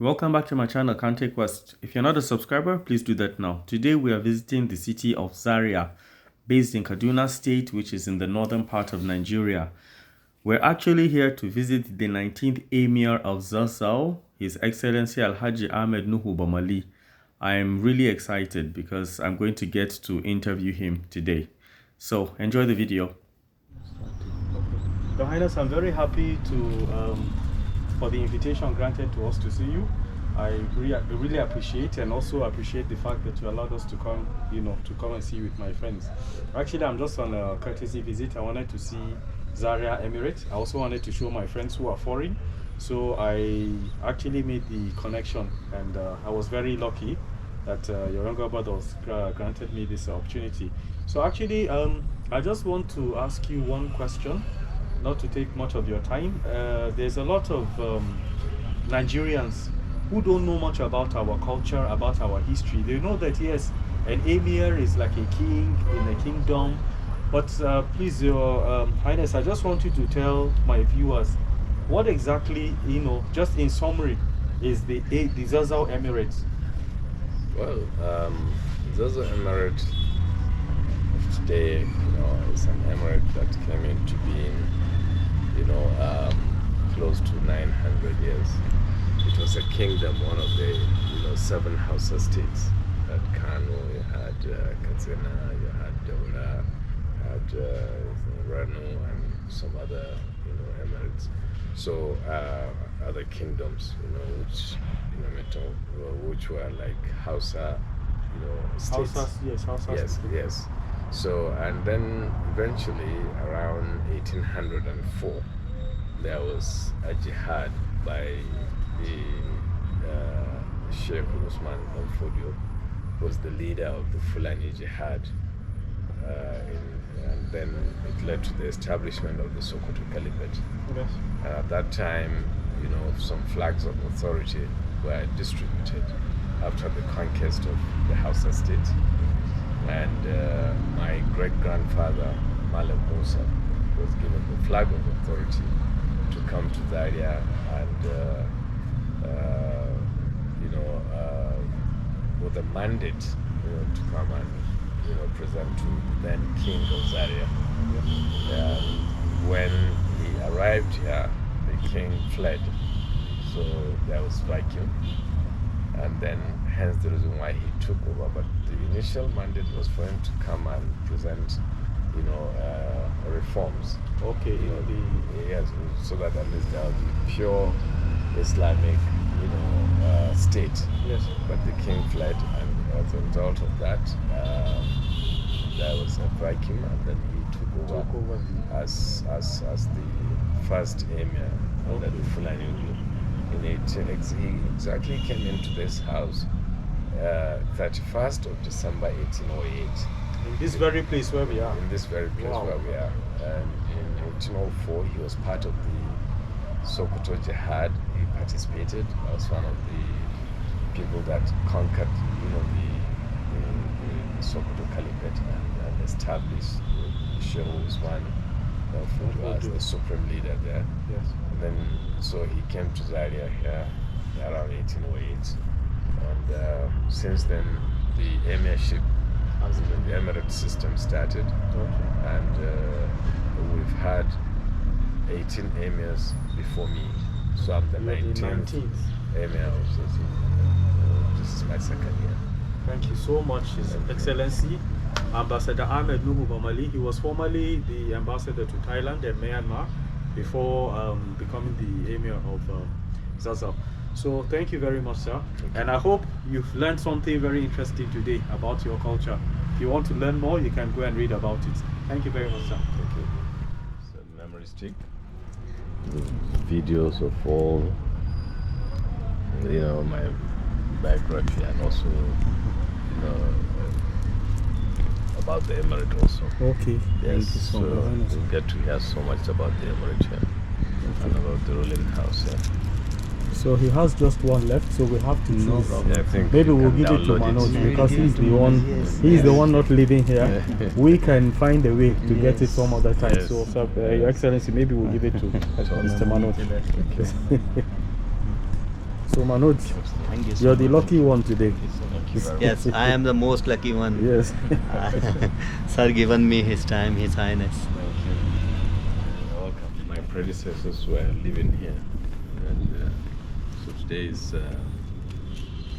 Welcome back to my channel, Kante Quest. If you're not a subscriber, please do that now. Today we are visiting the city of Zaria, based in Kaduna State, which is in the northern part of Nigeria. We're actually here to visit the 19th Emir of Zazzau, His Excellency Alhaji Ahmed Nuhu Bamalli. I am really excited because I'm going to get to interview him today. So enjoy the video. Your Highness, I'm very happy for the invitation granted to us to see you. I really appreciate, and also appreciate the fact that you allowed us to come, to come and see you with my friends. Actually, I'm just on a courtesy visit. I wanted to see Zaria Emirate. I also wanted to show my friends who are foreign. So I actually made the connection, and I was very lucky that your younger brother granted me this opportunity. So actually, I just want to ask you one question, not to take much of your time. There's a lot of Nigerians who don't know much about our culture, about our history. They know that yes, an emir is like a king in a kingdom, but please, Your Highness, I just want you to tell my viewers what exactly, just in summary, is the Zazzau Emirate. Well, Zazzau Emirate of today, is an emirate that came into being, close to 900 years. It was a kingdom, one of the 7 Hausa states. You had Kano, you had Katsina, you had Daura, you had Rano, and some other emirates. So other kingdoms, which were like Hausa, states. Hausa. Yes. So, and then eventually around 1804, there was a jihad by the Sheikh Usman Fodio, was the leader of the Fulani jihad, and then it led to the establishment of the Sokoto Caliphate. Yes. At that time, some flags of authority were distributed after the conquest of the Hausa state. And my great-grandfather, Malam Musa, was given the flag of authority to come to Zaria and, with a mandate, to come and, present to the then King of Zaria. When he arrived here, the king fled, so there was vacuum, and then hence the reason why he took over. But the initial mandate was for him to come and present, reforms. Okay. Yes, so that at least there will be pure Islamic, state. Yes. But the king fled, and as a result of that, there was a vacuum, and then he took over as the first emir under the Fulani rule. He exactly came into this house 31st of December 1808. In this very place where we are? In this very place where we are. And in 1804, he was part of the Sokoto Jihad. He participated as one of the people that conquered, the Sokoto Caliphate and established Sheikh Usman as the supreme leader there. Yes. And then, so he came to Zaria here around 1808. And since then, the emirship, the emirate system started. Okay. And we've had 18 emirs before me. So I'm the 19th emir of Zazzau. This is my second year. Thank you so much, His Excellency Ambassador Ahmed Nuhu Bamalli. He was formerly the ambassador to Thailand and Myanmar before becoming the Emir of Zazzau. So thank you very much, sir. And I hope you've learned something very interesting today about your culture. If you want to learn more, you can go and read about it. Thank you very much, sir. Thank you. It's a memory stick with videos of all, my biography, and also, about the Emirate also. Okay. Yes, so you get to hear so much about the Emirate here, and about the ruling house here. So he has just one left, so we have to choose. Yeah, I think maybe we'll give it to Manoj because he's the one. He's the one not living here. We can find a way to get it some other time. Yes. So, Your Excellency, maybe we'll give it to Mr. Manoj. So Manoj, Thank you so you're the much. lucky one today. Yes, I am the most lucky one. Yes. Sir given me his time, His Highness. Thank you. You're welcome. My predecessors were living here, and so today is.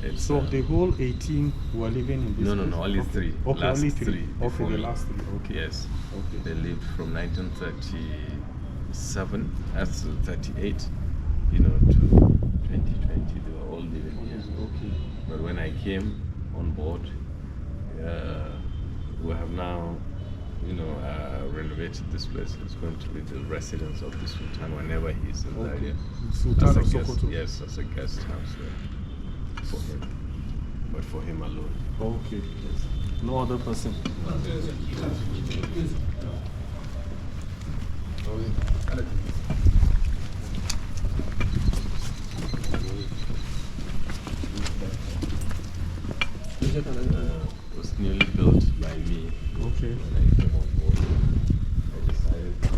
It's, So the whole 18 were living in this place? No, only Okay. three. Okay, Last only three. three. Okay, before the me. last three. Okay. Yes. Okay. They lived from 1937 as 38, to 2020. They were all living here. Okay. But when I came on board, we have now, renovated this place. It's going to be the residence of the Sultan whenever he's in Zaria. Sultan As a of guest- Sokoto. Yes, as a guest house for him. But for him alone. Okay. Yes. No other person. Was newly built by me. Okay. When I came on board, I decided to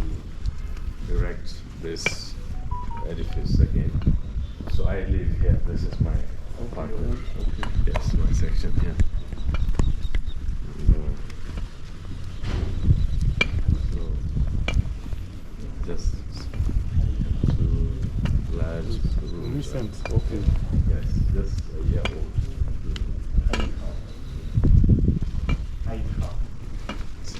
erect this edifice again. So I live here. This is my apartment. Okay. Yes, my section here. So just two large rooms. Recent. Okay. Yes, just a year old.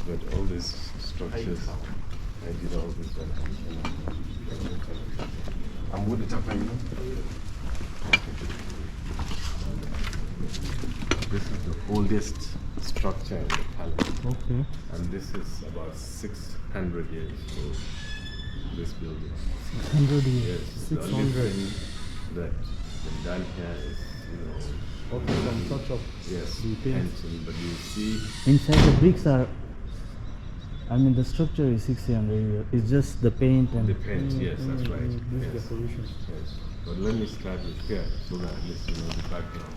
But all these structures, I did all this when I'm with the top. This is the oldest structure in the palace. Okay. And this is about 600 years old, this building. 600 years. Yes, the only 600. thing that been done here is, Okay, some touch of yes, the paint. painting, but you see, Inside the bricks are, I mean, the structure is 600 years. It's just the paint and. the paint, yes, that's right. This Yes. decoration. Yes. But let me start with here so that at least you know the background.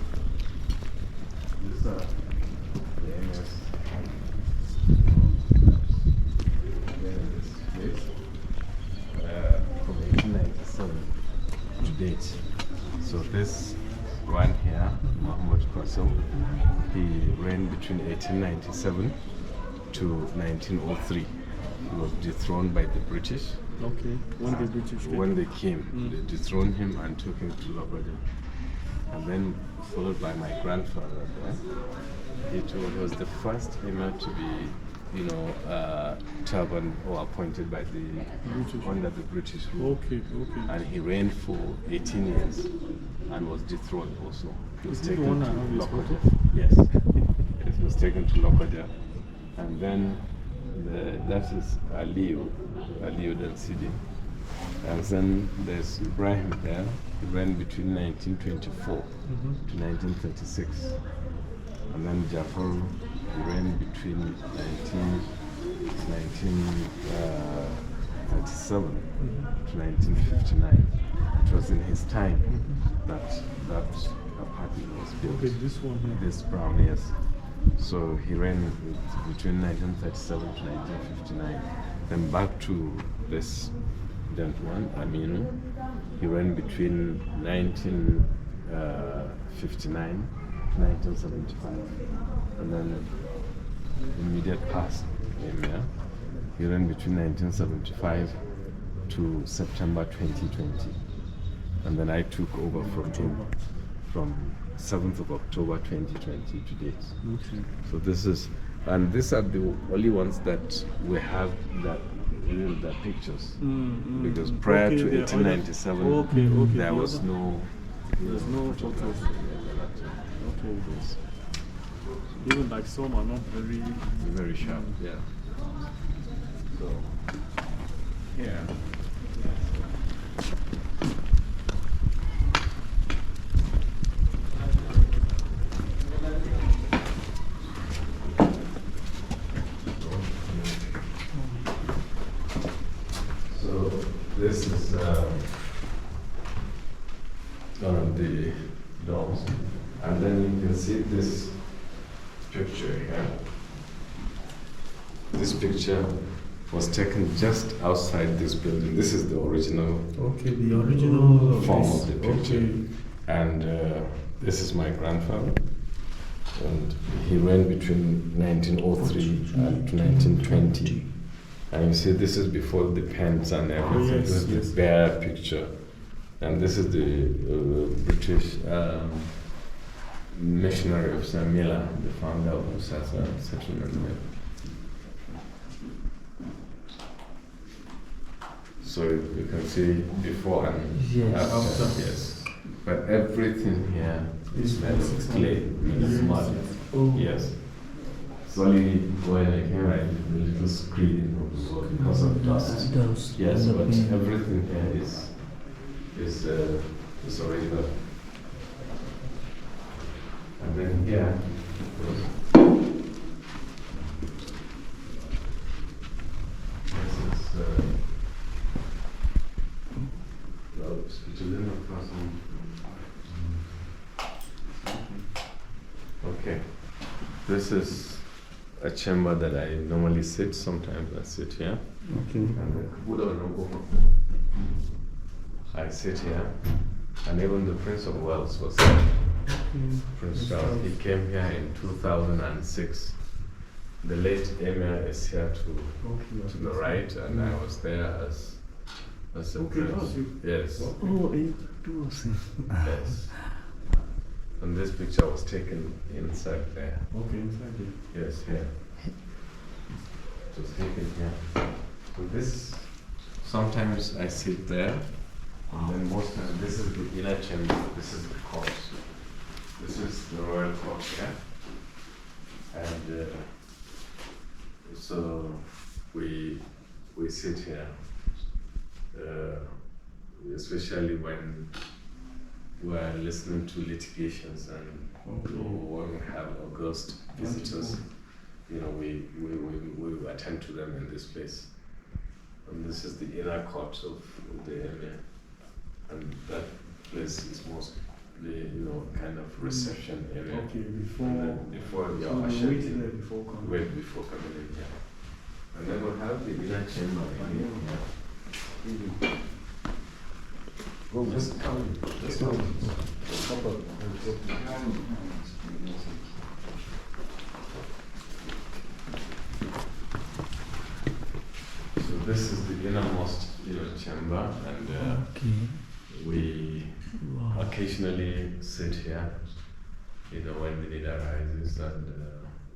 These are the MS. This place from 1897 to date. So this one here, Muhammad Qasim, he reigned between 1897 to 1903. He was dethroned by the British. Okay. When the British came. When they came, they dethroned him and took him to Lokoja. And then followed by my grandfather there. He was the first emir to be, turbaned or appointed by the British. under the British rule. Okay. Okay. And he reigned for 18 years and was dethroned also. He was Is he the taken one to that has his Lokoja. photo? Yes. Yes, he was taken to Lokoja. And then that is Aliyu then Sidi. And then there's Ibrahim there. He ran between 1924 to 1936. And then Jafar, he ran between 1937 to 1959. It was in his time that apartment was built. Okay, this one here. This brown, yes. So he ran between 1937 to 1959. Then back to this gentleman, Aminu. He ran between 1959 to 1975. And then immediate past Emir, he ran between 1975 to September 2020. And then I took over from him from 7th of October 2020 to date. Okay. So this is, and these are the only ones that we have that the pictures. Because prior to 1897, there was no. There's no photos. Okay. Yes. Even like some are not very. Very sharp. Yeah. So yeah. So this is one of the doors, and then you can see this picture here. This picture was taken just outside this building. This is the original Okay, the original form of the picture. Okay. And this is my grandfather. And he reigned between 1903 and 1920. And you see, this is before the pens and everything. Yes, This is yes. the bare picture. And this is the British missionary of Zamila, the founder of the Zazzau settlement there. So you can see before and Yes. after. Yes. But everything here is made of clay, means mud. Yes. It's only when I came, I did a little screen because of dust. Dust. Yes, The but paint. everything here is original. And then here, this is okay. This is a chamber that I normally sit. Sometimes I sit here. Okay. And I sit here, and even the Prince of Wales was there. Prince Charles, he came here in 2006. The late Emir is here to the right, and I was there as a prince. Yes. Oh, it was. Yes. And this picture was taken inside there. Okay, inside here. Yes, here. It was taken here. So this, sometimes I sit there, and then most times this is the inner chamber, this is the court. This is the royal court here. And so we sit here, especially when we're listening to litigations and when we have august visitors, you know, we attend to them in this place. And this is the inner court of the Emir. And that place is mostly, you know, kind of reception area. Okay, Before so you're we ushered wait in. there before coming. Wait before coming in here. And then we'll have the inner chamber in here. Just come. Just come. So this is the innermost, you know, chamber, and Okay. we Wow. occasionally sit here, you know, when the need arises, and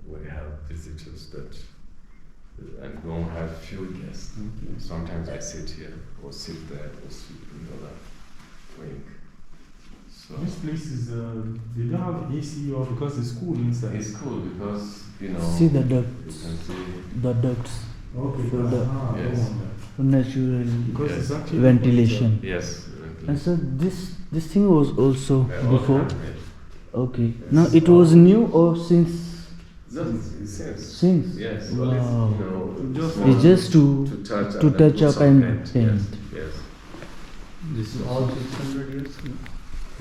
we have visitors that, and we don't have few guests. Sometimes I sit here, or sit there, or sit in the other wing. So This place is, they don't have AC or because it's cool inside. it's cool because, you know, See the you ducts. can see, The ducts. Okay, For the- Yes. Natural Because Yes. it's actually ventilation. yes. And so this thing was also They're all before. handmade. Okay. Now it was new or since? No, it's since. Since. Yes. Wow. Well, it's, you know, Just small It's just to touch to and then touch put up some and paint. paint. Yes. Yes. This is all 600 years?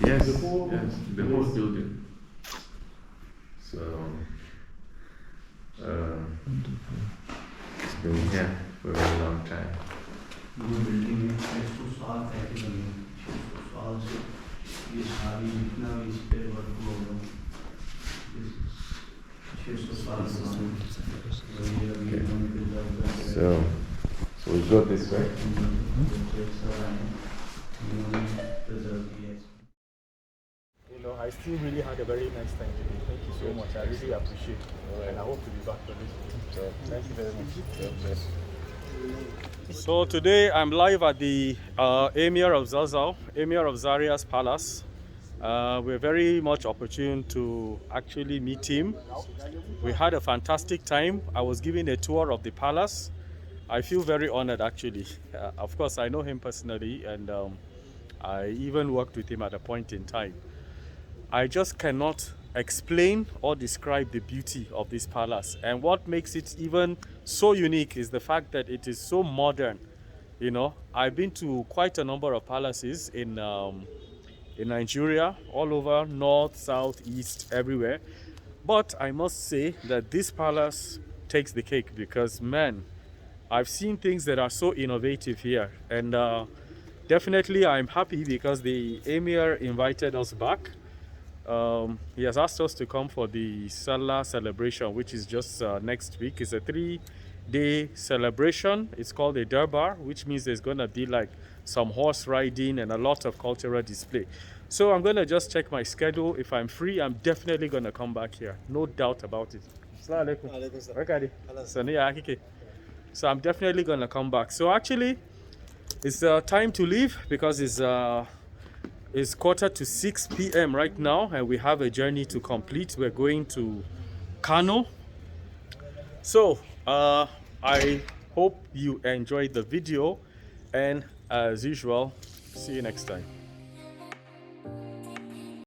Yes, The whole- yes, the whole building. So, it's been here for a very long time. So we go this way. You know, I still really had a very nice time today. Thank you so much. I really appreciate it. And I hope to be back for this. So, thank you very much. So today I'm live at the Emir of Zazzau, Emir of Zaria's palace. We're very much opportune to actually meet him. We had a fantastic time. I was given a tour of the palace. I feel very honored actually. Of course, I know him personally, and I even worked with him at a point in time. I just cannot explain or describe the beauty of this palace, and what makes it even so unique is the fact that it is so modern. You know, I've been to quite a number of palaces in Nigeria, all over, north, south, east, everywhere, but I must say that this palace takes the cake, because man, I've seen things that are so innovative here, and definitely I'm happy because the Emir invited us back. He has asked us to come for the Salah celebration, which is just next week. It's a 3-day celebration. It's called a Durbar, which means there's gonna be like some horse riding and a lot of cultural display. So I'm gonna just check my schedule. If I'm free, I'm definitely gonna come back here. No doubt about it. Assalamu alaikum. So I'm definitely gonna come back. So actually, it's time to leave because it's 5:45 p.m. right now, and we have a journey to complete. We're going to Kano. So I hope you enjoyed the video, and as usual, see you next time.